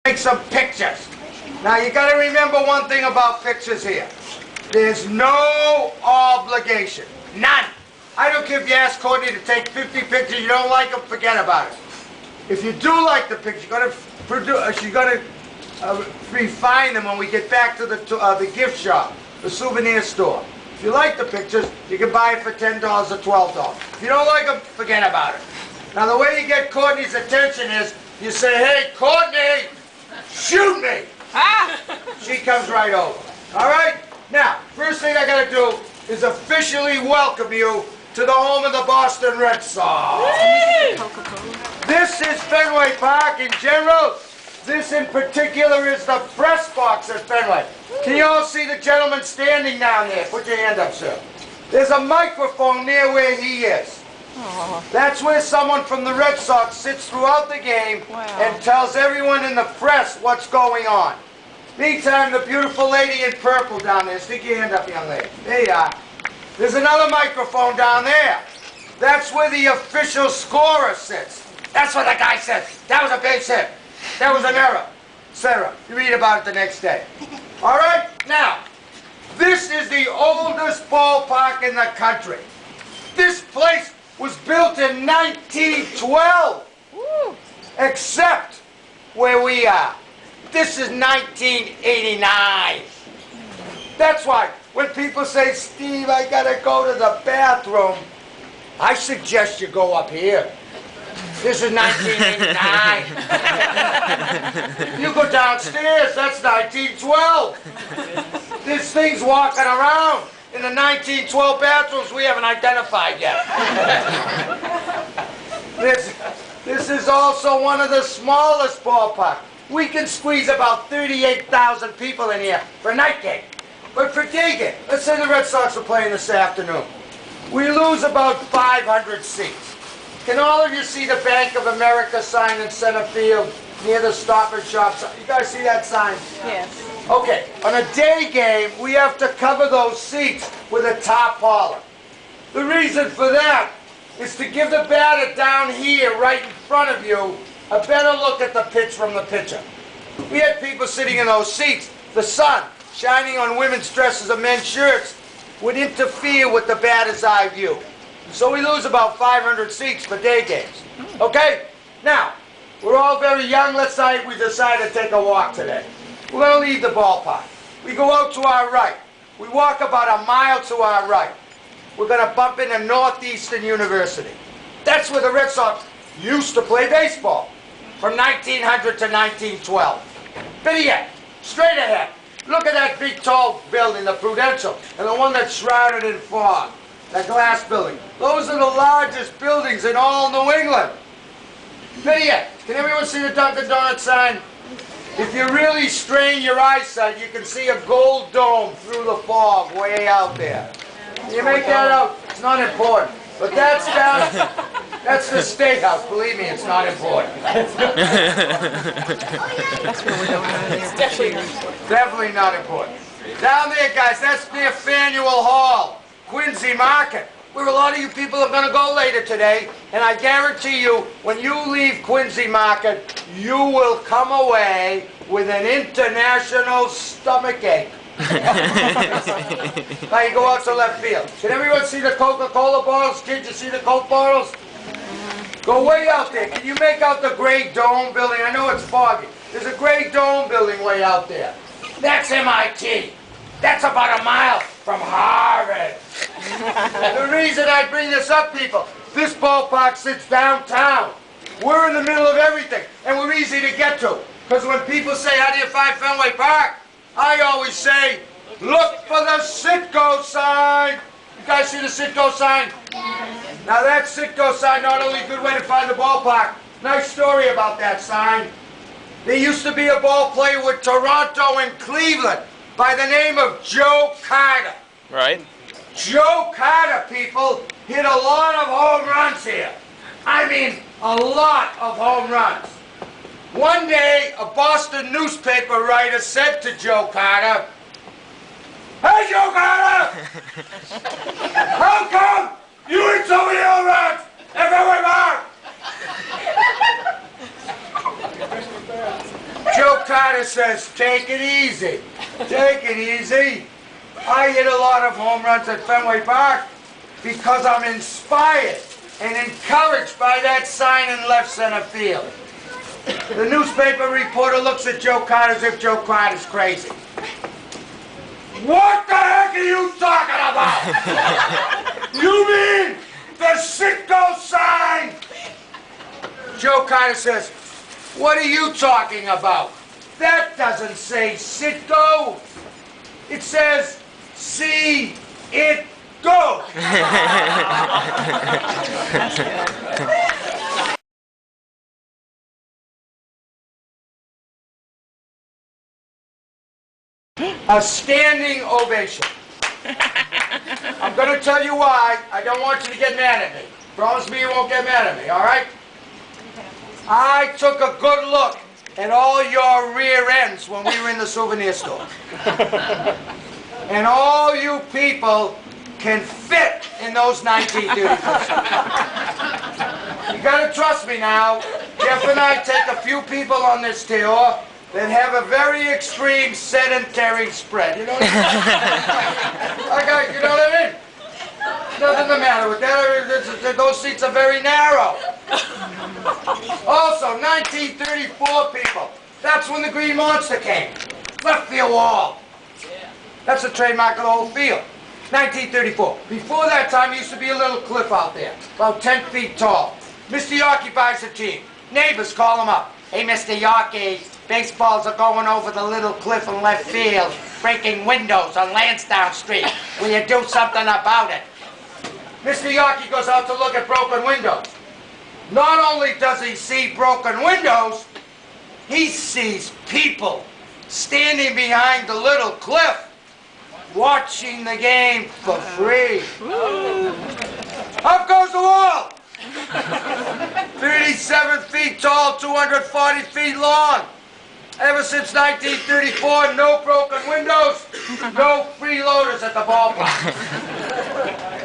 Take some pictures. Now you got to remember one thing about pictures here. There's no obligation. None. I don't care if you ask Courtney to take 50 pictures, you don't like them, forget about it. If you do like the picture, she's going to refine them when we get back to the gift shop, the souvenir store. If you like the pictures, you can buy it for $10 or $12. If you don't like them, forget about it. Now the way you get Courtney's attention is, you say, "Hey, Courtney, shoot me!" She comes right over. All right? Now, first thing I got to do is officially welcome you to the home of the Boston Red Sox. This is Fenway Park in general. This in particular is the press box at Fenway. Can you all see the gentleman standing down there? Put your hand up, sir. There's a microphone near where he is. That's where someone from the Red Sox sits throughout the game and tells everyone in the press what's going on. Meantime, the beautiful lady in purple down there. Stick your hand up, young lady. There you are. There's another microphone down there. That's where the official scorer sits. That's what the guy said. That was a base hit. That was an error. Etc. You read about it the next day. All right? Now, this is the oldest ballpark in the country. This place was built in 1912. Except where we are. This is 1989. That's why when people say, "Steve, I gotta go to the bathroom," I suggest you go up here. This is 1989. You go downstairs, that's 1912. This thing's walking around in the 1912 bathrooms we haven't identified yet. This is also one of the smallest ballparks. We can squeeze about 38,000 people in here for a night game. But for day game, let's say the Red Sox are playing this afternoon. We lose about 500 seats. Can all of you see the Bank of America sign in center field near the Stop and Shop? You guys see that sign? Yes. Okay, on a day game, we have to cover those seats with a tarpaulin. The reason for that is to give the batter down here, right in front of you, a better look at the pitch from the pitcher. We had people sitting in those seats. The sun shining on women's dresses and men's shirts would interfere with the batter's eye view. So we lose about 500 seats for day games. Okay? Now, we're all very young. Let's say we decide to take a walk today. We're going to leave the ballpark. We go out to our right. We walk about a mile to our right. We're going to bump into Northeastern University. That's where the Red Sox used to play baseball from 1900 to 1912. Better yet, straight ahead. Look at that big tall building, the Prudential, and the one that's shrouded in fog, that glass building. Those are the largest buildings in all New England. Better yet, can everyone see the Dunkin' Donuts sign? If you really strain your eyesight, you can see a gold dome through the fog way out there. Can you make that out? It's not important. But that's down, that's the State House. Believe me, it's not important. That's where we're going. It's Definitely not important. Down there, guys, that's near Faneuil Hall, Quincy Market, where a lot of you people are going to go later today. And I guarantee you, when you leave Quincy Market, you will come away with an international stomachache. Now you go out to left field. Can everyone see the Coca-Cola bottles? Kids, you see the Coke bottles? Go way out there. Can you make out the gray dome building? I know it's foggy. There's a gray dome building way out there. That's MIT. That's about a mile from Harvard. The reason I bring this up, people, this ballpark sits downtown. We're in the middle of everything, and we're easy to get to. Because when people say, "How do you find Fenway Park?" I always say, "Look for the Citgo sign." You guys see the Citgo sign? Now that Citgo sign, not only a good way to find the ballpark, nice story about that sign. There used to be a ball player with Toronto and Cleveland by the name of Joe Carter. Right. Joe Carter, people, hit a lot of home runs here. I mean, a lot of home runs. One day, a Boston newspaper writer said to Joe Carter, "Hey, Joe Carter! How come you hit so many home runs at Fenway Park?" Joe says, take it easy. Take it easy. I hit a lot of home runs at Fenway Park because I'm inspired and encouraged by that sign in left center field. The newspaper reporter looks at Joe Carter as if Joe Carter's crazy. What the heck are you talking about? You mean the Sitco sign? Joe Carter says, what are you talking about? That doesn't say Sitco. It says, see it go. A standing ovation. I'm going to tell you why. I don't want you to get mad at me. Promise me you won't get mad at me, all right? I took a good look at all your rear ends when we were in the souvenir store. And all you people can fit in those 1930s. You got to trust me now. Jeff and I take a few people on this tour that have a very extreme sedentary spread. You know what I mean? You know what I mean? Nothing the matter with that. Those seats are very narrow. Also, 1934 people. That's when the Green Monster came. Left field wall. That's the trademark of the whole field. 1934. Before that time, there used to be a little cliff out there, about 10 feet tall. Mr. Yorkie buys the team. Neighbors call him up. Hey, Mr. Yorkie, baseballs are going over the little cliff in left field, breaking windows on Lansdowne Street. Will you do something about it? Mr. Yorkie goes out to look at broken windows. Not only does he see broken windows, he sees people standing behind the little cliff, watching the game for free. Up goes the wall! 37 feet tall, 240 feet long. Ever since 1934, no broken windows, no freeloaders at the ballpark.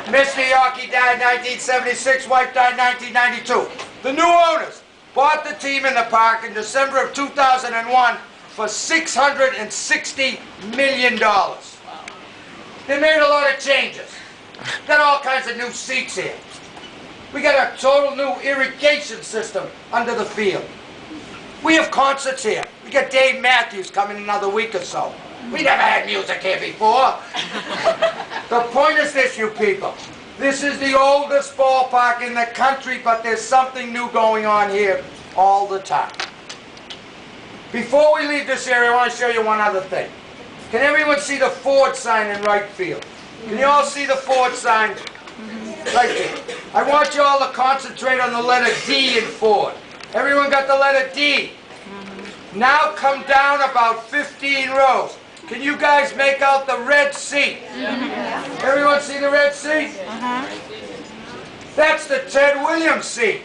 Mr. Yorkie died in 1976, wife died in 1992. The new owners bought the team in the park in December of 2001 for $660 million. They made a lot of changes. Got all kinds of new seats here. We got a total new irrigation system under the field. We have concerts here. We got Dave Matthews coming in another week or so. We never had music here before. The point is this, you people. This is the oldest ballpark in the country, but there's something new going on here all the time. Before we leave this area, I want to show you one other thing. Can everyone see the Ford sign in right field? Can you all see the Ford sign? Right there. I want you all to concentrate on the letter D in Ford. Everyone got the letter D? Now come down about 15 rows. Can you guys make out the red seat? Everyone see the red seat? That's the Ted Williams seat.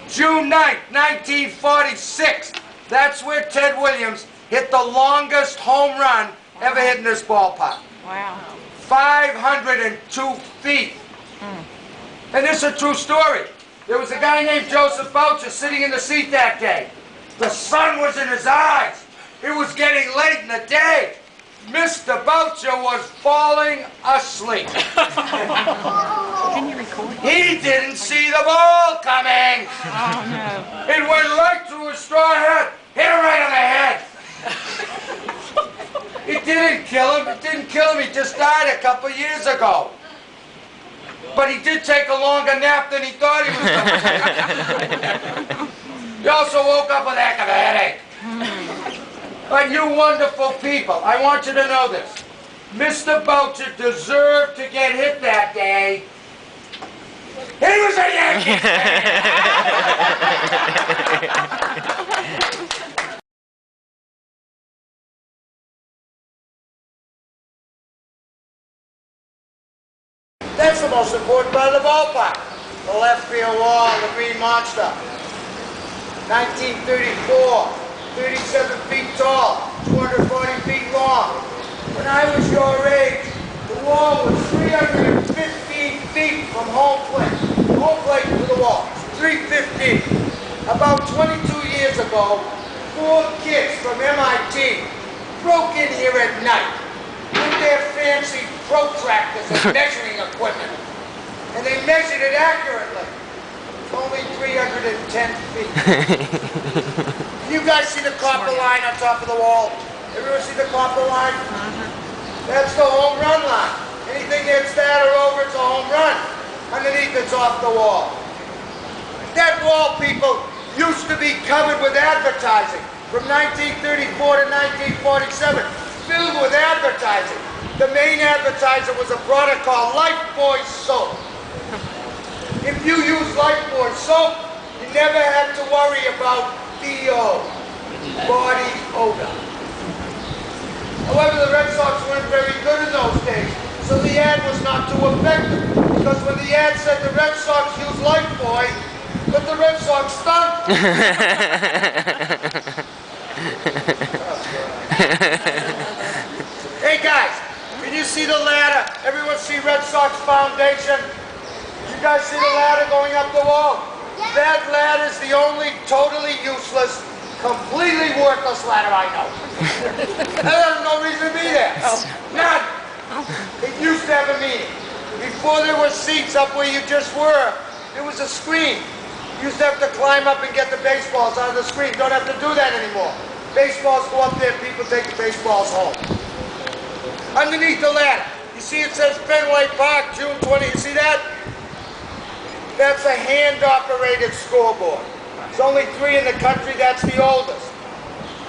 June 9th, 1946. That's where Ted Williams hit the longest home run ever hit in this ballpark. Wow. 502 feet. And this is a true story. There was a guy named Joseph Boucher sitting in the seat that day. The sun was in his eyes. It was getting late in the day. Mr. Boucher was falling asleep. Can you record? He didn't see the ball coming. Oh, no. It went right through his straw hat, hit him right on the head. It didn't kill him. It didn't kill him. He just died a couple years ago. But he did take a longer nap than he thought he was going to take. He also woke up with a heck of a headache. But you wonderful people, I want you to know this. Mr. Boucher deserved to get hit that day. He was a Yankee fan. That's the most important part of the ballpark. The left field wall, the Green Monster. 1934, 37 feet tall, 240 feet long. When I was your age, the wall was 315 feet from home plate to the wall. 315. About 22 years ago, 4 kids from MIT broke in here at night with their fancy protractors and measuring equipment. And they measured it accurately. It's only 310 feet. You guys see the copper line on top of the wall? Everyone see the copper line? That's the home run line. Anything that's that or over, it's a home run. Underneath, it's off the wall. That wall, people, used to be covered with advertising from 1934 to 1947, filled with advertising. The main advertiser was a product called Lifebuoy soap. If you use Lifebuoy soap, you never had to worry about BO, body odor. However, the Red Sox weren't very good in those days, so the ad was not too effective. Because when the ad said the Red Sox use Lifebuoy, but the Red Sox stunk. Hey guys, can you see the ladder? Everyone see Red Sox Foundation? You guys see the ladder going up the wall? That ladder is the only totally useless, completely worthless ladder I know. There's no reason to be there. None. It used to have a meaning. Before there were seats up where you just were, there was a screen. You used to have to climb up and get the baseballs out of the screen. Don't have to do that anymore. Baseballs go up there, people take the baseballs home. Underneath the ladder, you see it says Fenway Park, June 20. You see that? That's a hand-operated scoreboard. There's only 3 in the country, that's the oldest.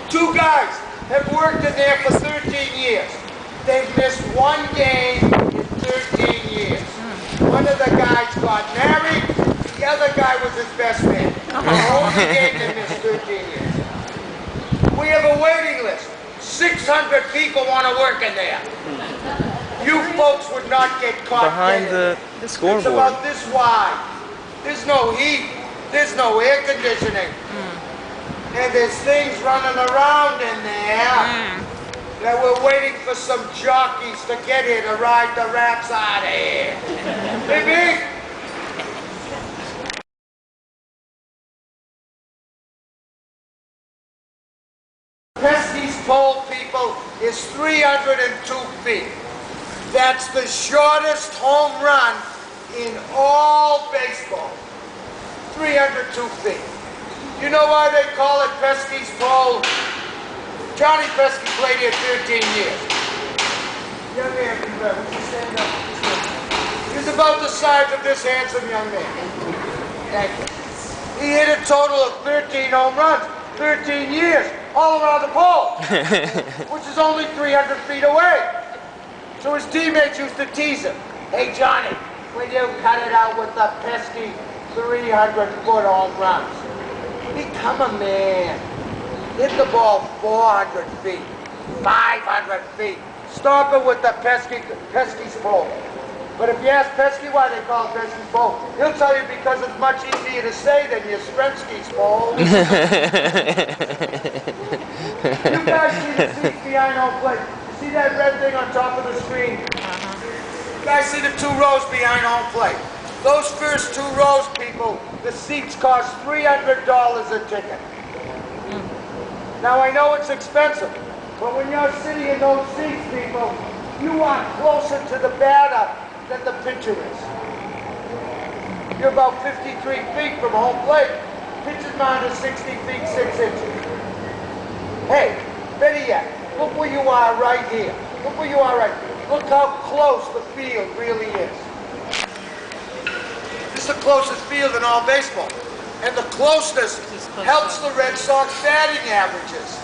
2 guys have worked in there for 13 years. They've missed 1 game in 13 years. One of the guys got married, the other guy was his best man. The only game they missed 13 years. We have a waiting list. 600 people want to work in there. You folks would not get caught behind the scoreboard. It's about this wide. There's no heat. There's no air conditioning. And there's things running around in there that we're waiting for some jockeys to get here to ride the rats out of here. Baby! Pesky's pole, people, is 302 feet. That's the shortest home run in all baseball. 302 feet. You know why they call it Pesky's pole? Johnny Pesky played here 13 years. Young man, would you stand up? He's about the size of this handsome young man. Thank you. He hit a total of 13 home runs, 13 years, all around the pole, which is only 300 feet away. So his teammates used to tease him. Hey, Johnny, will you cut it out with the pesky 300-foot home runs? Become a man. Hit the ball 400 feet, 500 feet. Stop it with the Pesky's pole. But if you ask Pesky why they call it Pesky's pole, he'll tell you because it's much easier to say than your Sprensky's pole. You guys see the seats behind home plate. You see that red thing on top of the screen? You guys see the 2 rows behind home plate. Those first 2 rows, people, the seats cost $300 a ticket. Now I know it's expensive, but when you're sitting in those seats, people, you are closer to the batter than the pitcher is. You're about 53 feet from home plate. Pitcher's mound is 60 feet 6 inches. Hey, better yet, look where you are right here. Look where you are right here. Look how close the field really is. This is the closest field in all baseball. And the closeness helps the Red Sox batting averages.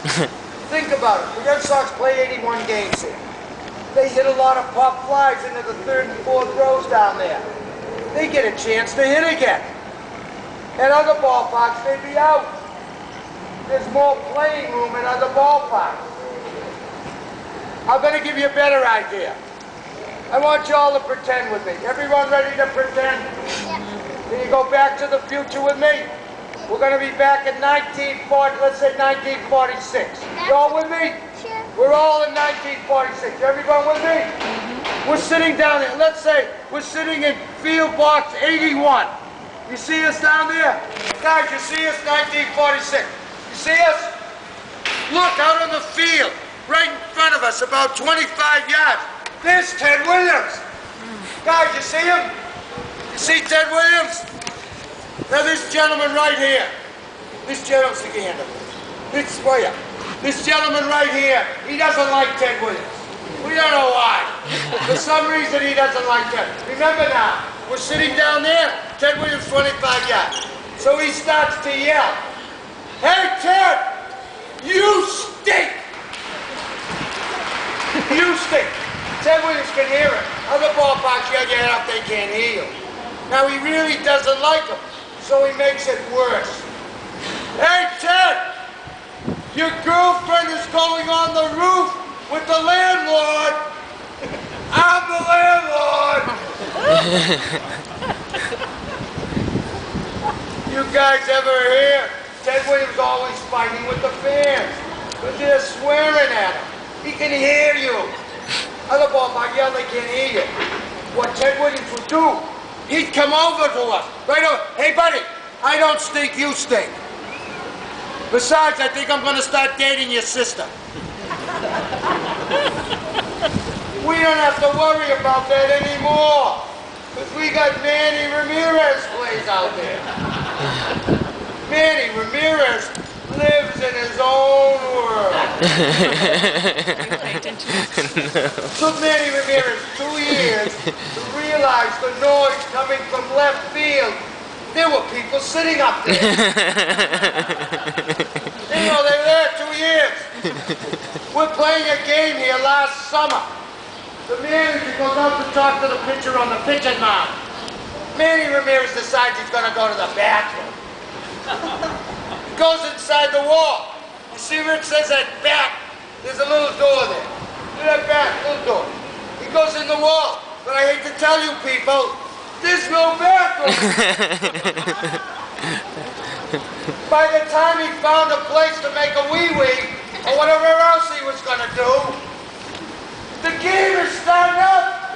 Think about it. The Red Sox play 81 games here. They hit a lot of pop flies into the 3rd and 4th rows down there. They get a chance to hit again. At other ballparks, they'd be out. There's more playing room in other ballparks. I'm going to give you a better idea. I want you all to pretend with me. Everyone ready to pretend? Can you go back to the future with me? We're going to be back in 1940, let's say 1946. You all with me? Sure. We're all in 1946. Everyone with me? We're sitting down there. Let's say we're sitting in field box 81. You see us down there? Guys, you see us 1946. You see us? Look, out on the field, right in front of us, about 25 yards. There's Ted Williams. Guys, you see him? You see Ted Williams? Now this gentleman right here. This gentleman's the hand of this way up. This gentleman right here, he doesn't like Ted Williams. We don't know why. For some reason he doesn't like Ted. Remember now, we're sitting down there, Ted Williams 25 yards. So he starts to yell, "Hey Ted, you stink! You stink!" Ted Williams can hear it. Other ballparks, you get up, they can't hear you. Now he really doesn't like him, so he makes it worse. "Hey Ted, your girlfriend is going on the roof with the landlord. I'm the landlord." You guys ever hear? Ted Williams always fighting with the fans, but they're swearing at him. He can hear you. Other ballpark yell, they can't hear you. What Ted Williams would do, he'd come over to us. Right over, "Hey buddy, I don't stink, you stink. Besides, I think I'm going to start dating your sister." We don't have to worry about that anymore, because we got Manny Ramirez plays out there. Manny Ramirez lives in his own world. Took Manny Ramirez 2 years to realize the noise coming from left field. There were people sitting up there. You know, they were there 2 years. We're playing a game here last summer. The manager goes out to talk to the pitcher on the pitcher's mound. Manny Ramirez decides he's going to go to the bathroom. He goes inside the wall. You see where it says that back? There's a little door there. Look at that back, little door. He goes in the wall. But I hate to tell you people, there's no bathroom. By the time he found a place to make a wee-wee, or whatever else he was going to do, the game is starting up.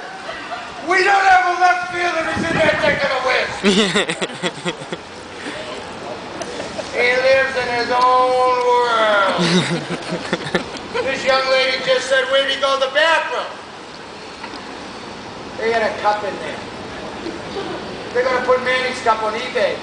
We don't have a left fielder who's in there taking a whiz. He lives in his own world. This young lady just said, "Where'd he go to the bathroom?" They had a cup in there. They're going to put Manny's cup on eBay.